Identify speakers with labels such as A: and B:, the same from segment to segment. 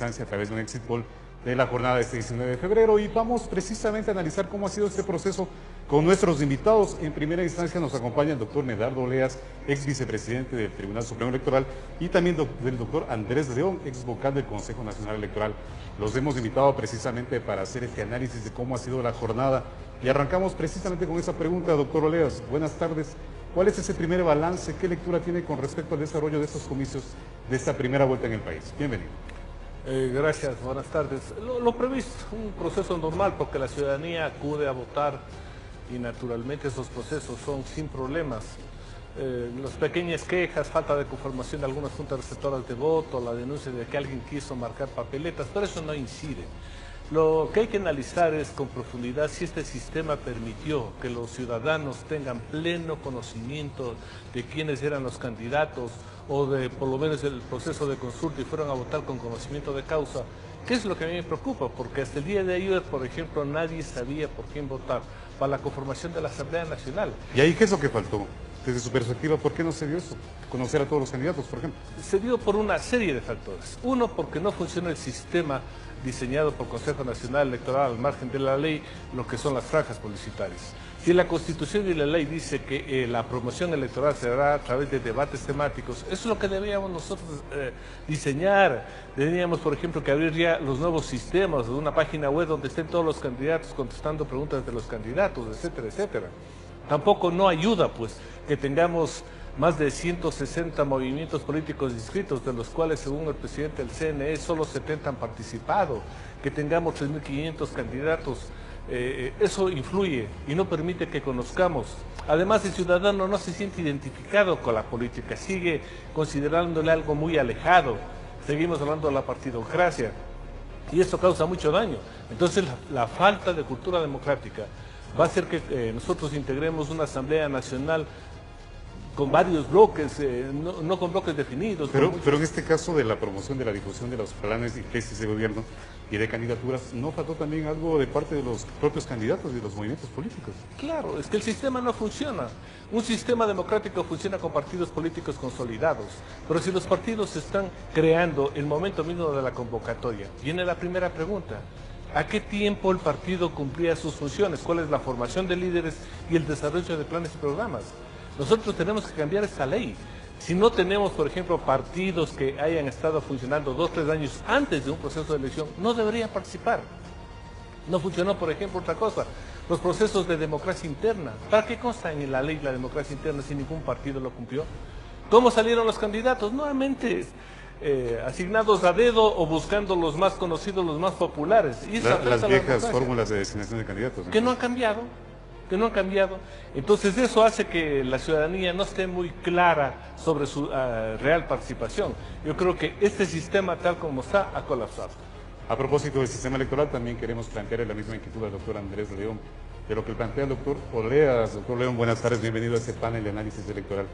A: instancia a través de un exit poll de la jornada de este 19 de febrero y vamos precisamente a analizar cómo ha sido este proceso con nuestros invitados. En primera instancia nos acompaña el doctor Medardo Oleas, ex vicepresidente del Tribunal Supremo Electoral, y también del doctor Andrés León, ex vocal del Consejo Nacional Electoral. Los hemos invitado precisamente para hacer este análisis de cómo ha sido la jornada y arrancamos precisamente con esa pregunta, doctor Oleas. Buenas tardes. ¿Cuál es ese primer balance? ¿Qué lectura tiene con respecto al desarrollo de estos comicios de esta primera vuelta en el país? Bienvenido.
B: Gracias, buenas tardes. Lo previsto, un proceso normal porque la ciudadanía acude a votar y naturalmente esos procesos son sin problemas. Las pequeñas quejas, falta de conformación de algunas juntas receptoras de voto, la denuncia de que alguien quiso marcar papeletas, pero eso no incide. Lo que hay que analizar es con profundidad si este sistema permitió que los ciudadanos tengan pleno conocimiento de quiénes eran los candidatos o de por lo menos el proceso de consulta y fueron a votar con conocimiento de causa, que es lo que a mí me preocupa, porque hasta el día de ayer, por ejemplo, nadie sabía por quién votar para la conformación de la Asamblea Nacional.
A: ¿Y ahí qué es lo que faltó? Desde su perspectiva, ¿por qué no se dio eso? Conocer a todos los candidatos, por ejemplo.
B: Se dio por una serie de factores. Uno, porque no funciona el sistema diseñado por el Consejo Nacional Electoral al margen de la ley, lo que son las franjas publicitarias. Si la Constitución y la ley dice que la promoción electoral se hará a través de debates temáticos, eso es lo que debíamos nosotros diseñar. Deberíamos, por ejemplo, que abrir ya los nuevos sistemas de una página web donde estén todos los candidatos contestando preguntas de los candidatos, etcétera, etcétera. Tampoco no ayuda, pues, que tengamos más de 160 movimientos políticos inscritos, de los cuales, según el presidente del CNE, solo 70 han participado, que tengamos 3.500 candidatos. Eso influye y no permite que conozcamos. Además, el ciudadano no se siente identificado con la política, sigue considerándole algo muy alejado. Seguimos hablando de la partidocracia y eso causa mucho daño. Entonces, la falta de cultura democrática va a hacer que nosotros integremos una Asamblea Nacional con varios bloques, no con bloques definidos.
A: Pero en este caso de la promoción de la difusión de los planes y tesis de gobierno y de candidaturas, ¿no faltó también algo de parte de los propios candidatos y de los movimientos políticos?
B: Claro, es que el sistema no funciona. Un sistema democrático funciona con partidos políticos consolidados, pero si los partidos se están creando el momento mismo de la convocatoria, viene la primera pregunta. ¿A qué tiempo el partido cumplía sus funciones? ¿Cuál es la formación de líderes y el desarrollo de planes y programas? Nosotros tenemos que cambiar esta ley. Si no tenemos, por ejemplo, partidos que hayan estado funcionando 2 o 3 años antes de un proceso de elección, no deberían participar. No funcionó, por ejemplo, otra cosa, los procesos de democracia interna. ¿Para qué consta en la ley la democracia interna si ningún partido lo cumplió? ¿Cómo salieron los candidatos? Nuevamente asignados a dedo o buscando los más conocidos, los más populares. Y
A: las viejas fórmulas de designación de candidatos.
B: Que no han cambiado. Entonces eso hace que la ciudadanía no esté muy clara sobre su real participación. Yo creo que este sistema tal como está ha colapsado.
A: A propósito del sistema electoral, también queremos plantear la misma inquietud al doctor Andrés León, de lo que plantea el doctor Oleas. Doctor León, buenas tardes, bienvenido a este panel de análisis electoral.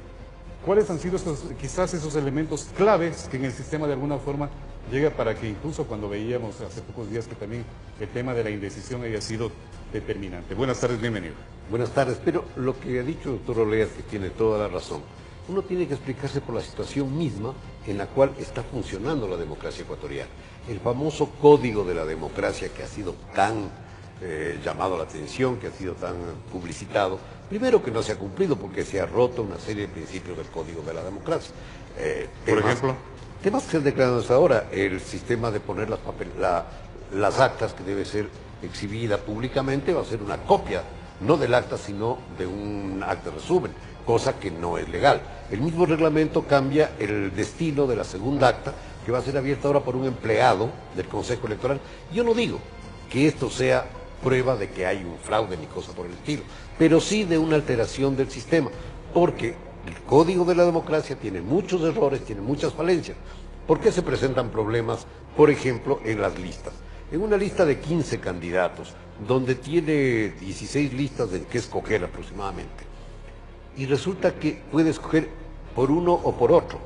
A: ¿Cuáles han sido quizás esos elementos claves que en el sistema de alguna forma llega para que incluso cuando veíamos hace pocos días que también el tema de la indecisión haya sido determinante? Buenas tardes, bienvenido.
C: Buenas tardes, pero lo que ha dicho el doctor Oleas, que tiene toda la razón, uno tiene que explicarse por la situación misma en la cual está funcionando la democracia ecuatoriana. El famoso código de la democracia que ha sido tan llamado la atención, que ha sido tan publicitado, primero que no se ha cumplido porque se ha roto una serie de principios del código de la democracia.
A: Por ejemplo,
C: temas que se han declarado hasta ahora, el sistema de poner las actas que debe ser exhibida públicamente va a ser una copia, no del acta sino de un acta de resumen, cosa que no es legal. El mismo reglamento cambia el destino de la segunda acta, que va a ser abierta ahora por un empleado del Consejo Electoral. Yo no digo que esto sea prueba de que hay un fraude ni cosa por el estilo, pero sí de una alteración del sistema, porque el Código de la Democracia tiene muchos errores, tiene muchas falencias. ¿Por qué se presentan problemas, por ejemplo, en las listas? En una lista de 15 candidatos, donde tiene 16 listas de que escoger aproximadamente, y resulta que puede escoger por uno o por otro.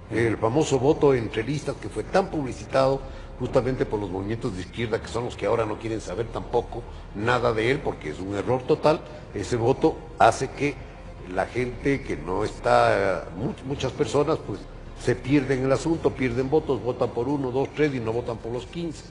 C: El famoso voto entre listas que fue tan publicitado justamente por los movimientos de izquierda, que son los que ahora no quieren saber tampoco nada de él porque es un error total. Ese voto hace que la gente que no está, muchas personas pues se pierden el asunto, pierden votos, votan por 1, 2, 3 y no votan por los 15.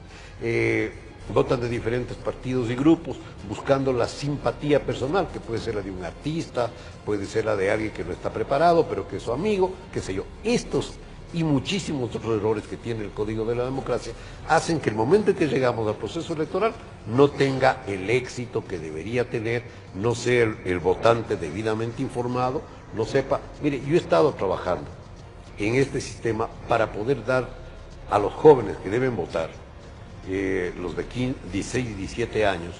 C: Votan de diferentes partidos y grupos, buscando la simpatía personal, que puede ser la de un artista, puede ser la de alguien que no está preparado, pero que es su amigo, qué sé yo. Estos y muchísimos otros errores que tiene el Código de la Democracia hacen que el momento en que llegamos al proceso electoral no tenga el éxito que debería tener, no sea el votante debidamente informado, no sepa. Mire, yo he estado trabajando en este sistema para poder dar a los jóvenes que deben votar, los de 16 y 17 años,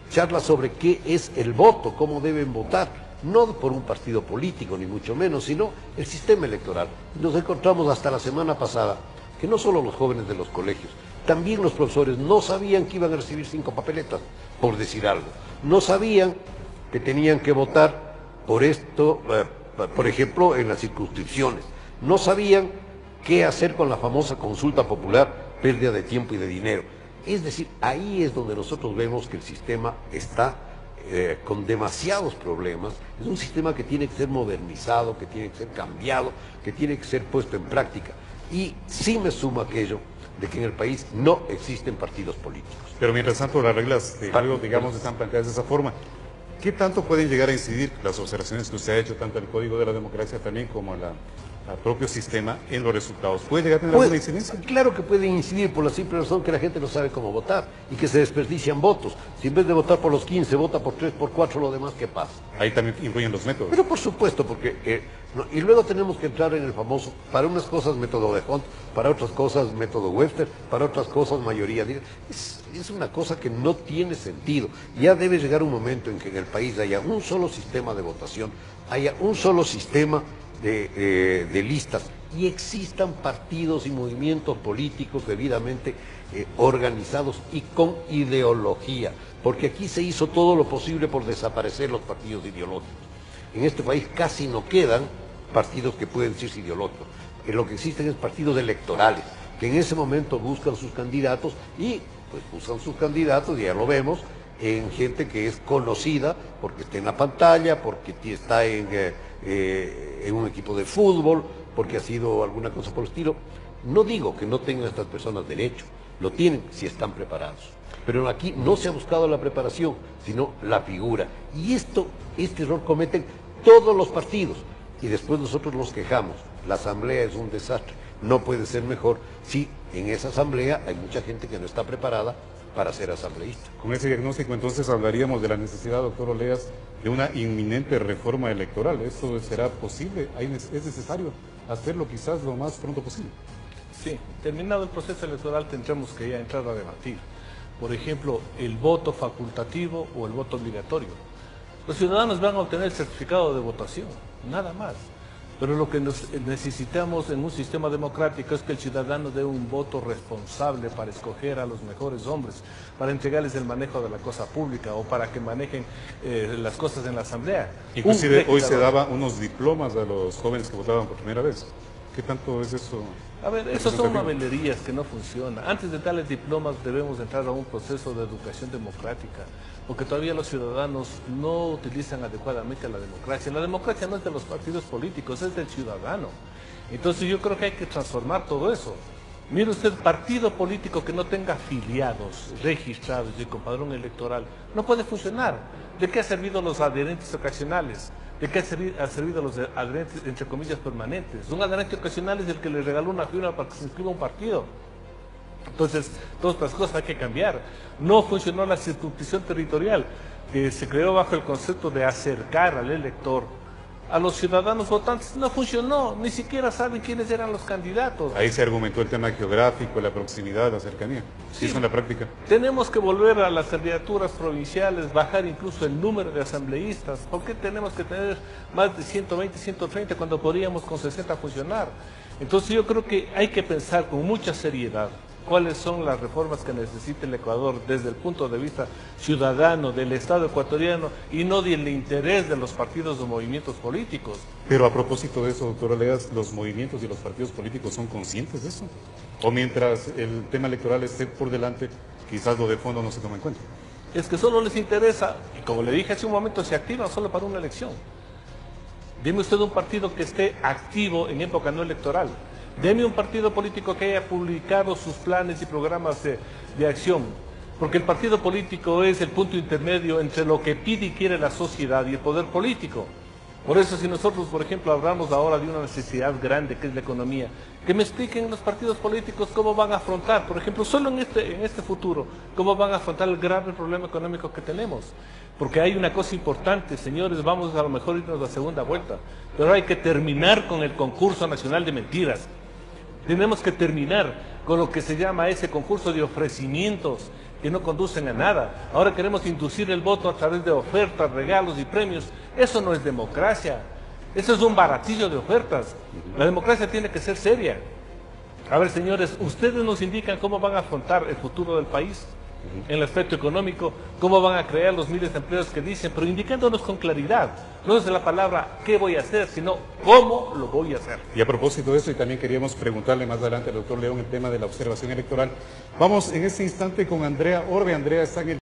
C: charlas sobre qué es el voto, cómo deben votar, no por un partido político ni mucho menos, sino el sistema electoral. Nos encontramos hasta la semana pasada que no solo los jóvenes de los colegios, también los profesores no sabían que iban a recibir 5 papeletas, por decir algo. No sabían que tenían que votar por esto, por ejemplo, en las circunscripciones. No sabían qué hacer con la famosa consulta popular, pérdida de tiempo y de dinero. Es decir, ahí es donde nosotros vemos que el sistema está con demasiados problemas. Es un sistema que tiene que ser modernizado, que tiene que ser cambiado, que tiene que ser puesto en práctica. Y sí me sumo aquello de que en el país no existen partidos políticos.
A: Pero mientras tanto las reglas de juego, digamos, están planteadas de esa forma. ¿Qué tanto pueden llegar a incidir las observaciones que usted ha hecho, tanto el Código de la Democracia también como al propio sistema, en los resultados? ¿Puede llegar a tener alguna incidencia?
C: Claro que pueden incidir, por la simple razón que la gente no sabe cómo votar y que se desperdician votos. Si en vez de votar por los 15, vota por 3, por 4, lo demás, ¿qué pasa?
A: Ahí también influyen los métodos.
C: Pero por supuesto, porque... y luego tenemos que entrar en el famoso, para unas cosas método de Hunt, para otras cosas método Webster, para otras cosas mayoría. Es una cosa que no tiene sentido. Ya debe llegar un momento en que en el país haya un solo sistema de votación, haya un solo sistema de listas y existan partidos y movimientos políticos debidamente organizados y con ideología, porque aquí se hizo todo lo posible por desaparecer los partidos ideológicos. En este país casi no quedan partidos que pueden decirse ideológicos. Lo que existen es partidos electorales, que en ese momento buscan sus candidatos y pues buscan sus candidatos, ya lo vemos, en gente que es conocida porque está en la pantalla, porque está en un equipo de fútbol, porque ha sido alguna cosa por el estilo. No digo que no tengan estas personas derecho, lo tienen si están preparados. Pero aquí no se ha buscado la preparación, sino la figura. Y este error cometen todos los partidos. Y después nosotros nos quejamos. La asamblea es un desastre. No puede ser mejor si en esa asamblea hay mucha gente que no está preparada para ser asambleísta.
A: Con ese diagnóstico entonces hablaríamos de la necesidad, doctor Oleas, de una inminente reforma electoral. ¿Esto será posible? ¿Es necesario hacerlo quizás lo más pronto posible?
B: Sí, terminado el proceso electoral tendremos que ya entrar a debatir. Por ejemplo, el voto facultativo o el voto obligatorio. Los ciudadanos van a obtener el certificado de votación, nada más. Pero lo que necesitamos en un sistema democrático es que el ciudadano dé un voto responsable para escoger a los mejores hombres, para entregarles el manejo de la cosa pública o para que manejen las cosas en la asamblea.
A: Inclusive hoy se daba unos diplomas a los jóvenes que votaban por primera vez. ¿Qué tanto es eso?
B: A ver, eso son novelerías que no funcionan. Antes de darles diplomas debemos entrar a un proceso de educación democrática, porque todavía los ciudadanos no utilizan adecuadamente la democracia. La democracia no es de los partidos políticos, es del ciudadano. Entonces yo creo que hay que transformar todo eso. Mire usted, partido político que no tenga afiliados registrados y con padrón electoral no puede funcionar. ¿De qué han servido los adherentes ocasionales? ¿De qué ha servido los adherentes, entre comillas, permanentes? Un adherente ocasional es el que le regaló una firma para que se inscriba a un partido. Entonces, todas estas cosas hay que cambiar. No funcionó la circunscripción territorial, que se creó bajo el concepto de acercar al elector a los ciudadanos votantes. No funcionó, ni siquiera saben quiénes eran los candidatos.
A: Ahí se argumentó el tema geográfico, la proximidad, la cercanía. Sí, eso en la práctica.
B: Tenemos que volver a las candidaturas provinciales, bajar incluso el número de asambleístas. ¿Por qué tenemos que tener más de 120, 130 cuando podríamos con 60 funcionar? Entonces yo creo que hay que pensar con mucha seriedad cuáles son las reformas que necesita el Ecuador desde el punto de vista ciudadano, del Estado ecuatoriano y no del interés de los partidos o movimientos políticos.
A: Pero a propósito de eso, doctor Oleas, ¿los movimientos y los partidos políticos son conscientes de eso? ¿O mientras el tema electoral esté por delante, quizás lo de fondo no se toma en cuenta?
B: Es que solo les interesa, y como le dije hace un momento, se activan solo para una elección. Deme usted un partido que esté activo en época no electoral. Deme un partido político que haya publicado sus planes y programas de acción. Porque el partido político es el punto intermedio entre lo que pide y quiere la sociedad y el poder político. Por eso si nosotros, por ejemplo, hablamos ahora de una necesidad grande que es la economía, que me expliquen los partidos políticos cómo van a afrontar, por ejemplo, solo en este futuro, cómo van a afrontar el grave problema económico que tenemos. Porque hay una cosa importante, señores, vamos a lo mejor irnos a la segunda vuelta, pero hay que terminar con el concurso nacional de mentiras. Tenemos que terminar con lo que se llama ese concurso de ofrecimientos que no conducen a nada. Ahora queremos inducir el voto a través de ofertas, regalos y premios. Eso no es democracia. Eso es un baratillo de ofertas. La democracia tiene que ser seria. A ver, señores, ustedes nos indican cómo van a afrontar el futuro del país en el aspecto económico, cómo van a crear los miles de empleos que dicen, pero indicándonos con claridad. No es la palabra qué voy a hacer, sino cómo lo voy a hacer.
A: Y a propósito de eso, y también queríamos preguntarle más adelante al doctor León el tema de la observación electoral. Vamos en este instante con Andrea Orbe. Andrea está en el